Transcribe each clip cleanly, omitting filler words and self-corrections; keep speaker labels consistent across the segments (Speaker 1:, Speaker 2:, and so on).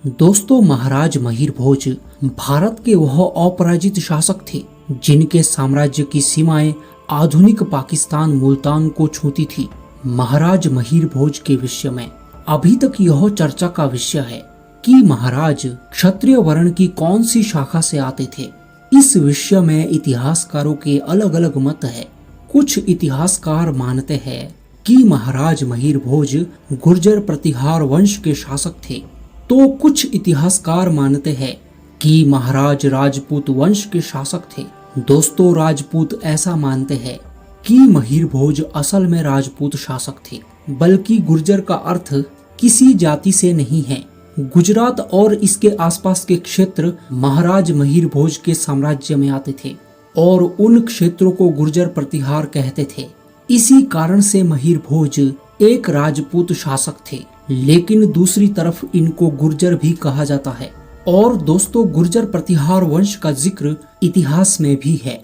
Speaker 1: दोस्तों, महाराज महिर भोज भारत के वह अपराजित शासक थे जिनके साम्राज्य की सीमाएं आधुनिक पाकिस्तान मुल्तान को छूती थी। महाराज महिर भोज के विषय में अभी तक यह चर्चा का विषय है कि महाराज क्षत्रिय वर्ण की कौन सी शाखा से आते थे। इस विषय में इतिहासकारों के अलग अलग मत है। कुछ इतिहासकार मानते हैं कि महाराज महिर भोज गुर्जर प्रतिहार वंश के शासक थे, तो कुछ इतिहासकार मानते हैं कि महाराज राजपूत वंश के शासक थे। दोस्तों, राजपूत ऐसा मानते हैं कि महिर भोज असल में राजपूत शासक थे, बल्कि गुर्जर का अर्थ किसी जाति से नहीं है। गुजरात और इसके आसपास के क्षेत्र महाराज महिर भोज के साम्राज्य में आते थे और उन क्षेत्रों को गुर्जर प्रतिहार कहते थे। इसी कारण से महिर भोज एक राजपूत शासक थे, लेकिन दूसरी तरफ इनको गुर्जर भी कहा जाता है। और दोस्तों, गुर्जर प्रतिहार वंश का जिक्र इतिहास में भी है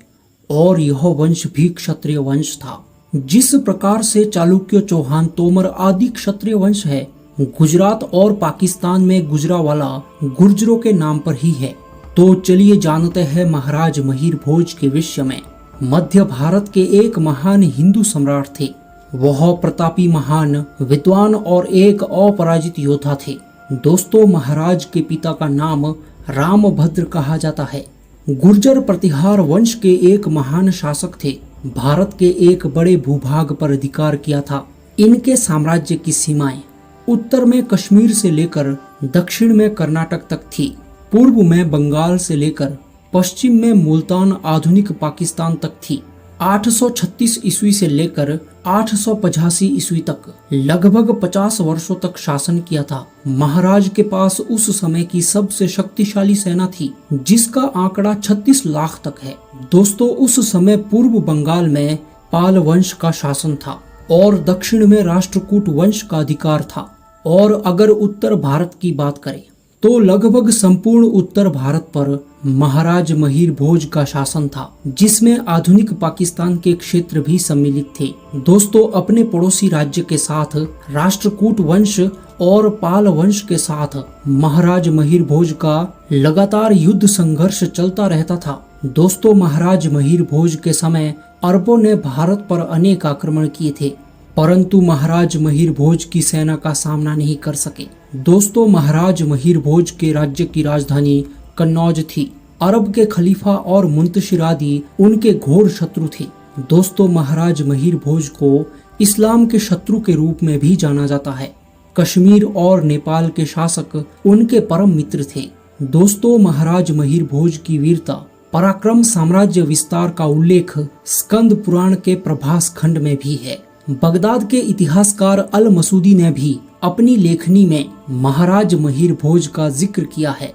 Speaker 1: और यह वंश भी क्षत्रिय वंश था। जिस प्रकार से चालुक्य, चौहान, तोमर आदि क्षत्रिय वंश है, गुजरात और पाकिस्तान में गुजरावाला गुर्जरों के नाम पर ही है। तो चलिए जानते हैं महाराज महिर भोज के विषय में। मध्य भारत के एक महान हिंदू सम्राट थे। वह प्रतापी, महान, विद्वान और एक अपराजित योद्धा थे। दोस्तों, महाराज के पिता का नाम रामभद्र कहा जाता है। गुर्जर प्रतिहार वंश के एक महान शासक थे। भारत के एक बड़े भूभाग पर अधिकार किया था। इनके साम्राज्य की सीमाएं उत्तर में कश्मीर से लेकर दक्षिण में कर्नाटक तक थी। पूर्व में बंगाल से लेकर पश्चिम में मुल्तान आधुनिक पाकिस्तान तक थी। 836 ईस्वी से लेकर 885 ईस्वी तक लगभग 50 वर्षों तक शासन किया था। महाराज के पास उस समय की सबसे शक्तिशाली सेना थी, जिसका आंकड़ा 36 लाख तक है। दोस्तों, उस समय पूर्व बंगाल में पाल वंश का शासन था और दक्षिण में राष्ट्रकूट वंश का अधिकार था। और अगर उत्तर भारत की बात करें तो लगभग संपूर्ण उत्तर भारत पर महाराज महिर भोज का शासन था, जिसमें आधुनिक पाकिस्तान के क्षेत्र भी सम्मिलित थे। दोस्तों, अपने पड़ोसी राज्य के साथ राष्ट्रकूट वंश और पाल वंश के साथ महाराज महिर भोज का लगातार युद्ध संघर्ष चलता रहता था। दोस्तों, महाराज महिर भोज के समय अरबों ने भारत पर अनेक आक्रमण किए थे, परंतु महाराज महिर भोज की सेना का सामना नहीं कर सके। दोस्तों, महाराज महिर भोज के राज्य की राजधानी कन्नौज थी। अरब के खलीफा और मुंतशिर आदि उनके घोर शत्रु थे। दोस्तों, महाराज महिर भोज को इस्लाम के शत्रु के रूप में भी जाना जाता है। कश्मीर और नेपाल के शासक उनके परम मित्र थे। दोस्तों, महाराज महिर भोज की वीरता, पराक्रम, साम्राज्य विस्तार का उल्लेख स्कंद पुराण के प्रभास खंड में भी है। बगदाद के इतिहासकार अल मसूदी ने भी अपनी लेखनी में महाराज महिर भोज का जिक्र किया है।